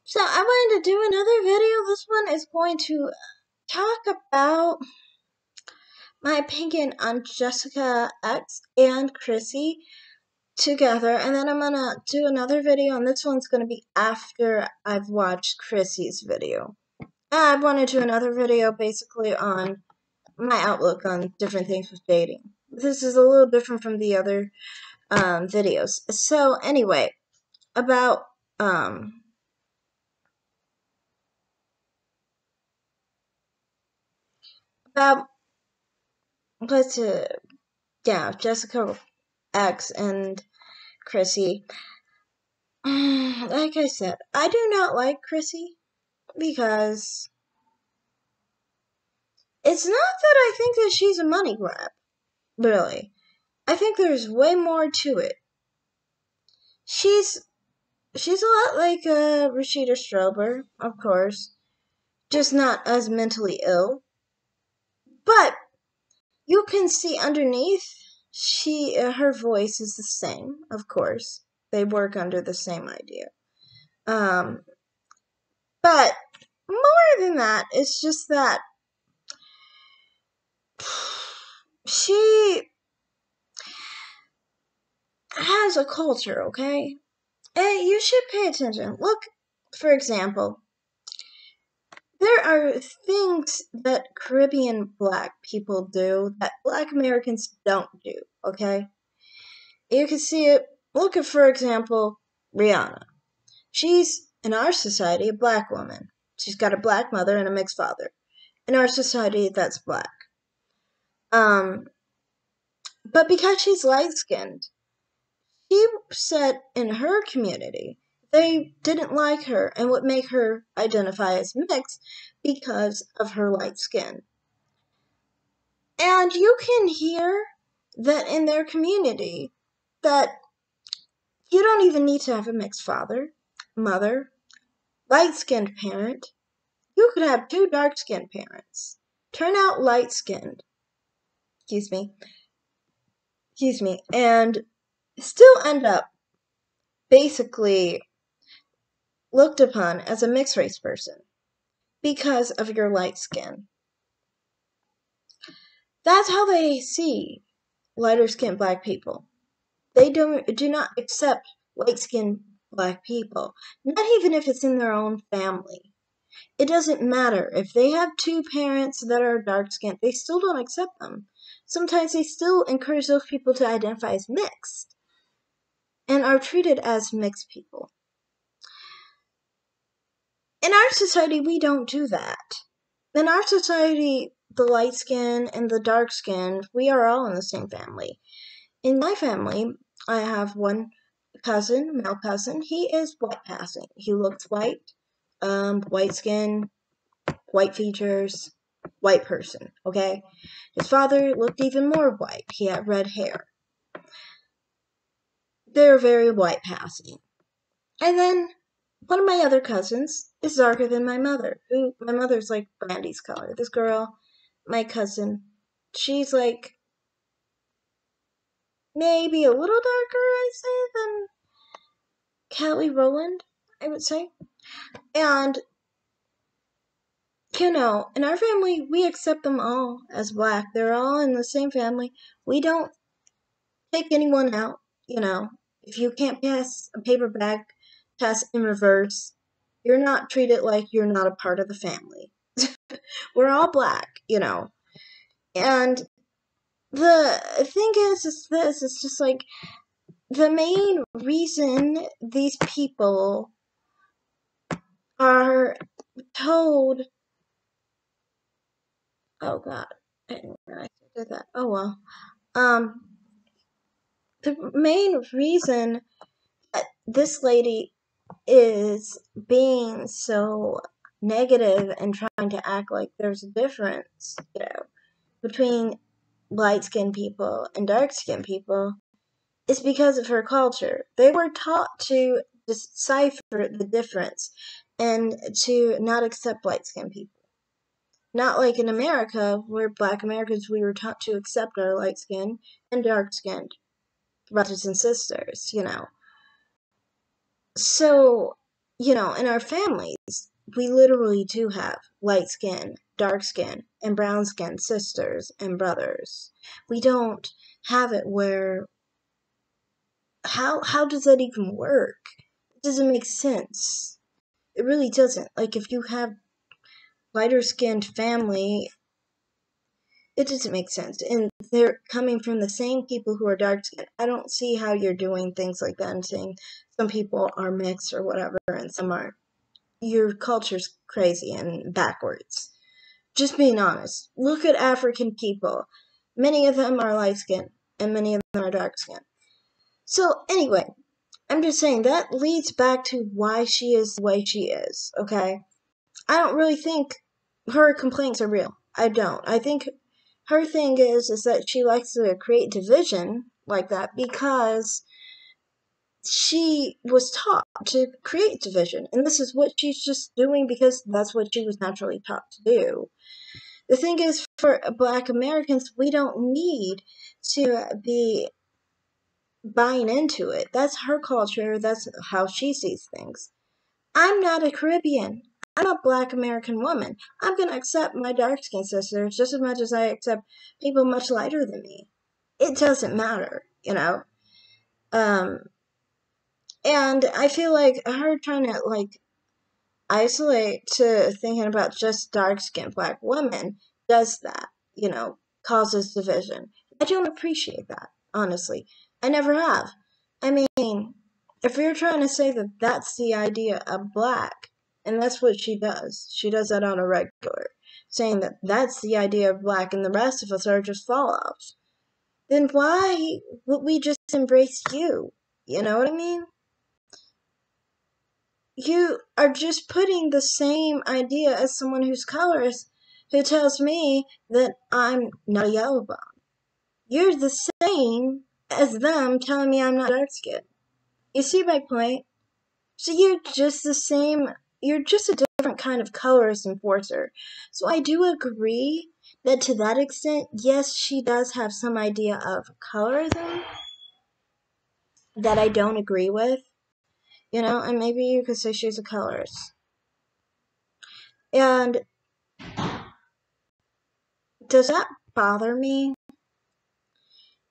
So I wanted to do another video. This one is going to talk about my opinion on Jessica X and Chrissy together, and then I'm gonna do another video, and this one's gonna be after I've watched Chrissy's video. I want to do another video basically on my outlook on different things with dating. This is a little different from the other videos. So anyway, about let's Jessica X and Chrissy. Like I said, I do not like Chrissy because it's not that I think that she's a money grab, really. I think there's way more to it. She's a lot like Rashida Strober, of course, just not as mentally ill. But you can see underneath, her voice is the same, of course. They work under the same idea. But more than that, it's just that she has a culture, okay? And you should pay attention. Look, for example, there are things that Caribbean black people do that black Americans don't do, okay? You can see it. Look at, for example, Rihanna. She's, in our society, a black woman. She's got a black mother and a mixed father. In our society, that's black. But because she's light-skinned, she said in her community they didn't like her and would make her identify as mixed because of her light skin. And you can hear that in their community that you don't even need to have a mixed father, mother, light-skinned parent. You could have two dark-skinned parents. Turn out light-skinned. Excuse me. And still end up basically looked upon as a mixed race person because of your light skin. That's how they see lighter skinned black people. They do not accept light skinned black people, not even if it's in their own family. It doesn't matter. If they have two parents that are dark skinned, they still don't accept them. Sometimes they still encourage those people to identify as mixed and are treated as mixed people. In our society, we don't do that. In our society, the light skin and the dark skin, we are all in the same family. In my family, I have one cousin, male cousin. He is white passing. He looks white, white skin, white features, white person, okay? His father looked even more white. He had red hair. They're very white passing. And then one of my other cousins is darker than my mother. My mother's like Brandy's color. This girl, my cousin, she's like maybe a little darker, I'd say, than Kelly Rowland, I would say. And, in our family, we accept them all as black. They're all in the same family. We don't take anyone out, If you can't pass a paper bag test in reverse, you're not treated like you're not a part of the family. We're all black, And the thing is this, it's just like the main reason these people are told, oh god, I didn't realize I did that. Oh well. The main reason that this lady is being so negative and trying to act like there's a difference, between light-skinned people and dark-skinned people is because of her culture. They were taught to decipher the difference and to not accept light-skinned people. Not like in America, where black Americans, we were taught to accept our light-skinned and dark-skinned brothers and sisters, So, in our families, we literally do have light skin, dark skin, and brown skin sisters and brothers. We don't have it where, how does that even work? It doesn't make sense. It really doesn't. Like, if you have lighter skinned family, it doesn't make sense. And they're coming from the same people who are dark skinned. I don't see how you're doing things like that and saying some people are mixed or whatever and some aren't. Your culture's crazy and backwards. Just being honest. Look at African people. Many of them are light skinned and many of them are dark skinned. So anyway, I'm just saying that leads back to why she is the way she is, okay? I don't really think her complaints are real. I don't. I think her thing is that she likes to create division like that because she was taught to create division. And this is what she's just doing because that's what she was naturally taught to do. The thing is, for Black Americans, we don't need to be buying into it. That's her culture. That's how she sees things. I'm not a Caribbean. I'm a Black American woman. I'm going to accept my dark-skinned sisters just as much as I accept people much lighter than me. It doesn't matter, And I feel like her trying to, isolate to thinking about just dark-skinned Black women does that, causes division. I don't appreciate that, honestly. I never have. I mean, if you're trying to say that that's the idea of Black, and that's what she does that on a regular, saying that that's the idea of Black and the rest of us are just fall-offs, then why would we just embrace you? You know what I mean? You are just putting the same idea as someone who's colorist who tells me that I'm not a yellow bone. You're the same as them telling me I'm not dark skinned. You see my point? So you're just the same, you're just a different kind of colorist enforcer. So I do agree that to that extent, yes, she does have some idea of colorism that I don't agree with, and maybe you could say she's a colorist. And does that bother me?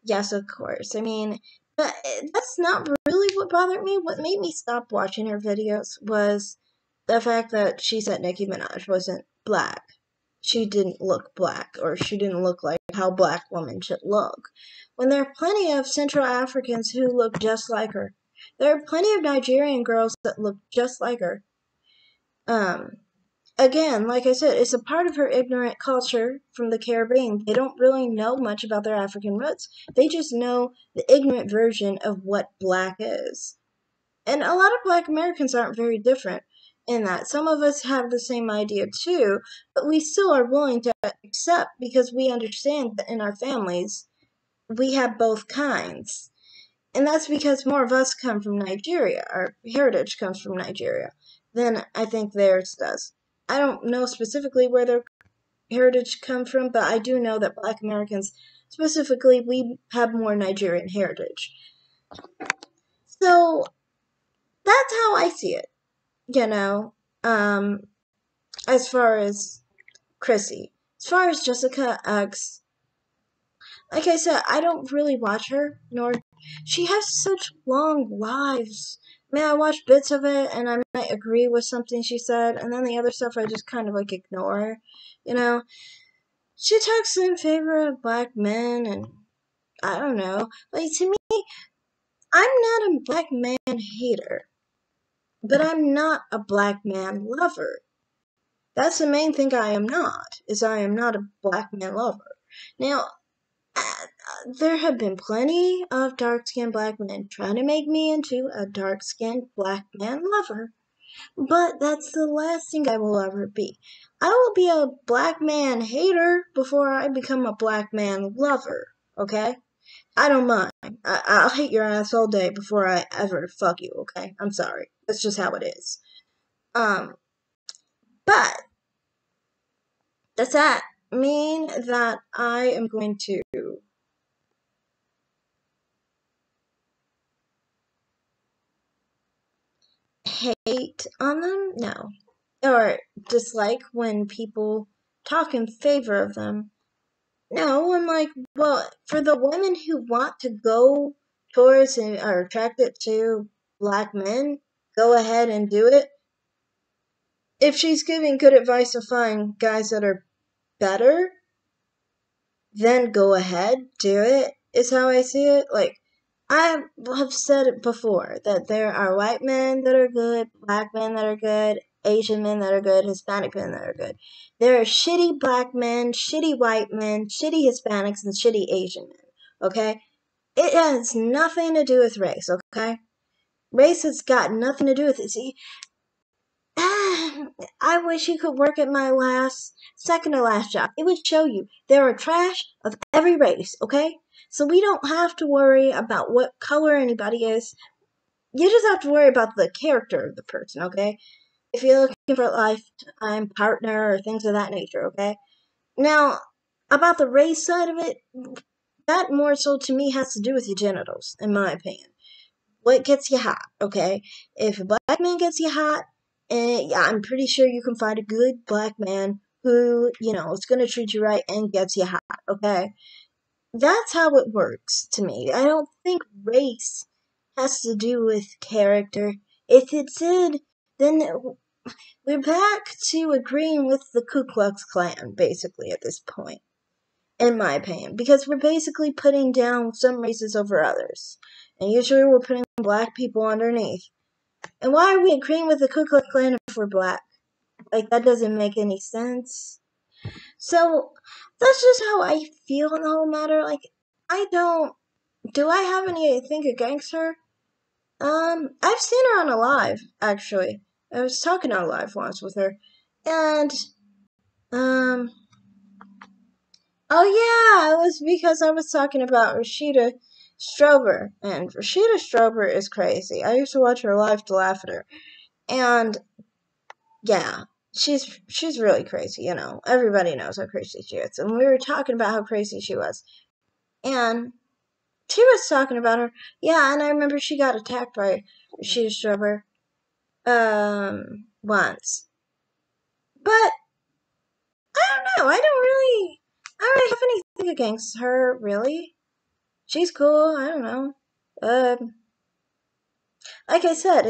Yes, of course. I mean, but that's not really what bothered me. What made me stop watching her videos was the fact that she said Nicki Minaj wasn't Black. She didn't look Black, or she didn't look like how Black women should look. When there are plenty of Central Africans who look just like her. There are plenty of Nigerian girls that look just like her. Again, like I said, it's a part of her ignorant culture from the Caribbean. They don't really know much about their African roots. They just know the ignorant version of what Black is. And a lot of Black Americans aren't very different in that. Some of us have the same idea too, but we still are willing to accept because we understand that in our families, we have both kinds. And that's because more of us come from Nigeria. Our heritage comes from Nigeria than I think theirs does. I don't know specifically where their heritage come from, but I do know that Black Americans, specifically, we have more Nigerian heritage. So that's how I see it, as far as Chrissy. As far as Jessica X, like I said, I don't really watch her, nor she has such long lives. I mean, I watch bits of it, and I might agree with something she said, and then the other stuff I just kind of ignore. She talks in favor of Black men, and I don't know. To me, I'm not a Black man hater, but I'm not a Black man lover. That's the main thing I am not, is I am not a Black man lover. Now, there have been plenty of dark-skinned Black men trying to make me into a dark-skinned Black man lover, but that's the last thing I will ever be. I will be a Black man hater before I become a Black man lover, okay? I don't mind. I'll hate your ass all day before I ever fuck you, okay? I'm sorry. That's just how it is. But does that mean that I am going to hate on them, no. Or dislike when people talk in favor of them. No, I'm like, well, for the women who want to go towards and are attracted to black men, go ahead and do it. If she's giving good advice to find guys that are better, then go ahead, do it, is how I see it. Like, I have said it before that there are white men that are good, black men that are good, Asian men that are good, Hispanic men that are good. There are shitty black men, shitty white men, shitty Hispanics, and shitty Asian men, okay? It has nothing to do with race, okay? Race has got nothing to do with it. See, I wish you could work at my second to last job. It would show you there are trash of every race, okay? So we don't have to worry about what color anybody is. You just have to worry about the character of the person, okay? If you're looking for a lifetime partner or things of that nature, okay? Now, about the race side of it, that more so to me has to do with your genitals, in my opinion. What gets you hot, okay? If a black man gets you hot, yeah, I'm pretty sure you can find a good black man who, is going to treat you right and gets you hot, okay? That's how it works to me. I don't think race has to do with character. If it did, then we're back to agreeing with the Ku Klux Klan, basically, at this point, in my opinion, because we're basically putting down some races over others. And usually we're putting black people underneath. And why are we agreeing with the Ku Klux Klan if we're black? Like, that doesn't make any sense. So, that's just how I feel in the whole matter. Like, do I have anything against her? I've seen her on a live, actually. I was talking on a live once with her. And, oh yeah, it was because I was talking about Rashida Strober. And Rashida Strober is crazy. I used to watch her live to laugh at her. And yeah, she's really crazy, Everybody knows how crazy she is. And we were talking about how crazy she was. And she was talking about her. Yeah, and I remember she got attacked by Rashida Strober once. But I don't know. I don't really have anything against her, really. She's cool. I don't know. Like I said,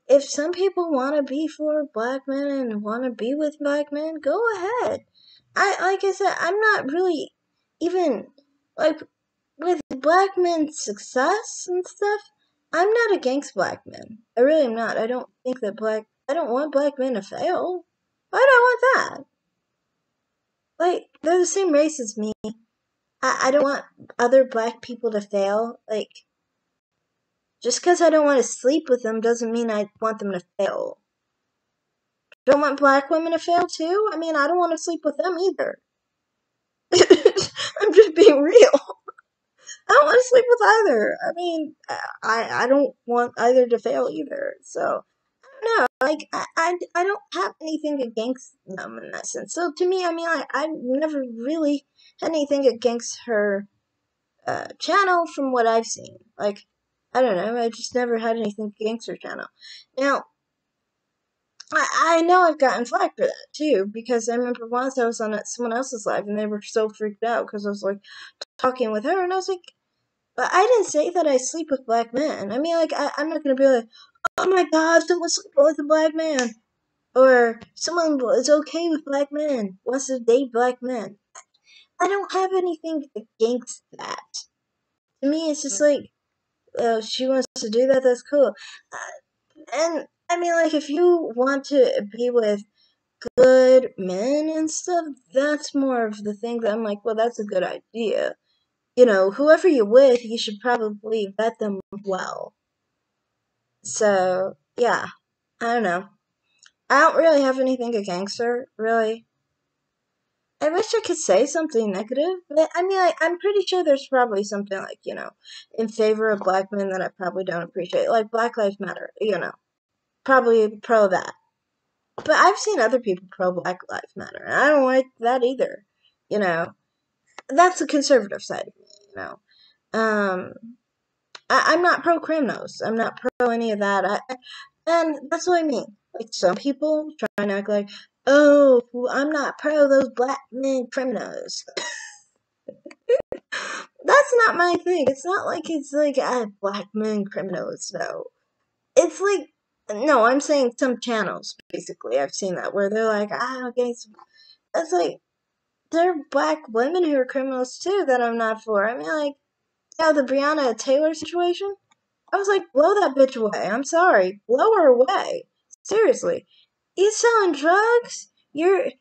if some people want to be for black men and want to be with black men, go ahead. Like I said, I'm not really even like with black men's success and stuff. I'm not against black men. I really am not. I don't think that I don't want black men to fail. Why do I want that? Like, they're the same race as me. I don't want other black people to fail. Like, just because I don't want to sleep with them doesn't mean I want them to fail. Don't want black women to fail too? I mean, I don't want to sleep with them either. I'm just being real. I don't want to sleep with either. I mean, I don't want either to fail either. So, I don't know. Like, I don't have anything against them in that sense. So, to me, I mean, I never really had anything against her channel from what I've seen. Like, I don't know. I just never had anything against her channel. Now, I know I've gotten flack for that too, because I remember once I was on someone else's live and they were so freaked out because I was like talking with her and I was like, but I didn't say that I sleep with black men. I mean, like, I'm not gonna be like, oh my god, someone's sleeping with a black man. Or someone is okay with black men, wants to date black men. I don't have anything against that. To me, it's just like, she wants to do that, that's cool. And, I mean, like, if you want to be with good men and stuff, that's more of the thing that I'm like, well, that's a good idea. Whoever you're with, you should probably vet them well. So, yeah, I don't know. I don't really have anything against her, really. I wish I could say something negative, but I mean, I'm pretty sure there's probably something like, in favor of black men that I probably don't appreciate. Like Black Lives Matter, probably pro that. But I've seen other people pro Black Lives Matter, and I don't like that either. That's the conservative side of me, I'm not pro criminals. I'm not pro any of that. And that's what I mean. Like, some people try and act like, oh, I'm not pro those black men criminals. That's not my thing. It's not like it's like, black men criminals, no. It's like, no, I'm saying some channels, basically. I've seen that, where they're like, okay, so it's like, there are black women who are criminals too that I'm not for. I mean, like, the Breonna Taylor situation. I was like, blow that bitch away. I'm sorry. Blow her away. Seriously. He's selling drugs. Your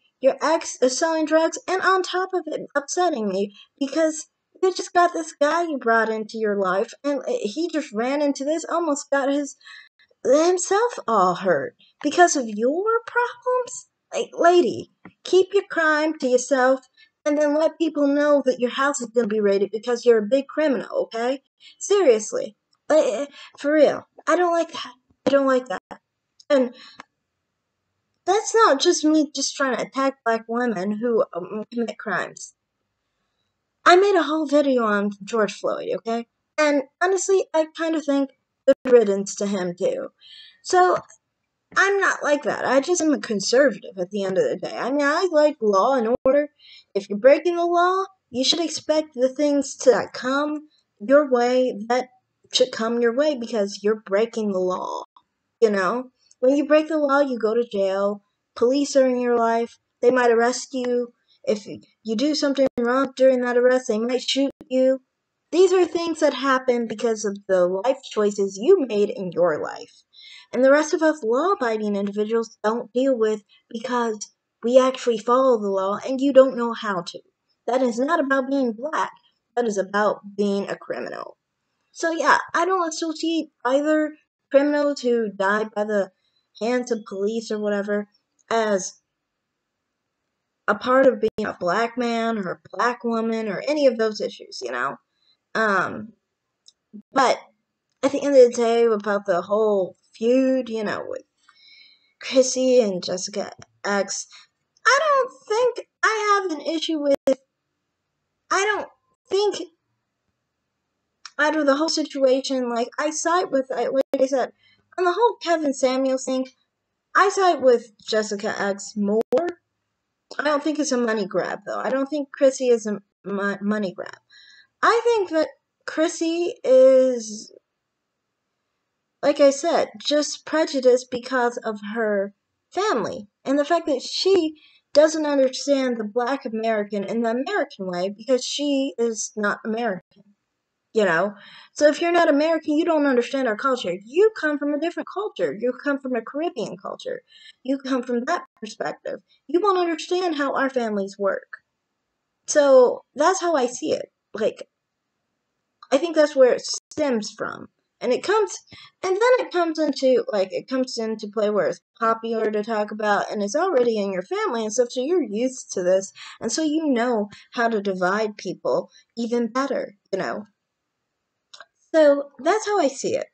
ex is selling drugs, and on top of it, upsetting me because you just got this guy you brought into your life, and he just ran into this, almost got himself all hurt because of your problems. Like, lady, keep your crime to yourself, and then let people know that your house is gonna be raided because you're a big criminal. Okay? Seriously. For real. I don't like that. I don't like that. And that's not just me just trying to attack black women who commit crimes. I made a whole video on George Floyd, okay? And honestly, I kind of think good riddance to him too. So, I'm not like that. I just am a conservative at the end of the day. I mean, I like law and order. If you're breaking the law, you should expect the things to come your way that should come your way because you're breaking the law. You know, when you break the law, you go to jail. Police are in your life. They might arrest you. If you do something wrong during that arrest, they might shoot you. These are things that happen because of the life choices you made in your life. And the rest of us law abiding individuals don't deal with because we actually follow the law and you don't know how to. That is not about being black. That is about being a criminal. So yeah, I don't associate either criminals who died by the hands of police or whatever as a part of being a black man or a black woman or any of those issues, you know? But at the end of the day, about the whole feud, with Chrissy and Jessica X, I don't think I have an issue with, I don't think out of the whole situation, like, I side with, like I said, on the whole Kevin Samuels thing, I side with Jessica X more. I don't think it's a money grab, though. I don't think Chrissy is a money grab. I think that Chrissy is, like I said, just prejudiced because of her family. And the fact that she doesn't understand the black American in the American way because she is not American. So if you're not American, you don't understand our culture. You come from a different culture. You come from a Caribbean culture. You come from that perspective. You won't understand how our families work. So that's how I see it. Like, I think that's where it stems from. And then it comes into play where it's popular to talk about and it's already in your family and stuff, so you're used to this, and so you know how to divide people even better. So that's how I see it.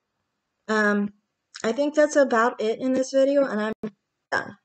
I think that's about it in this video, and I'm done.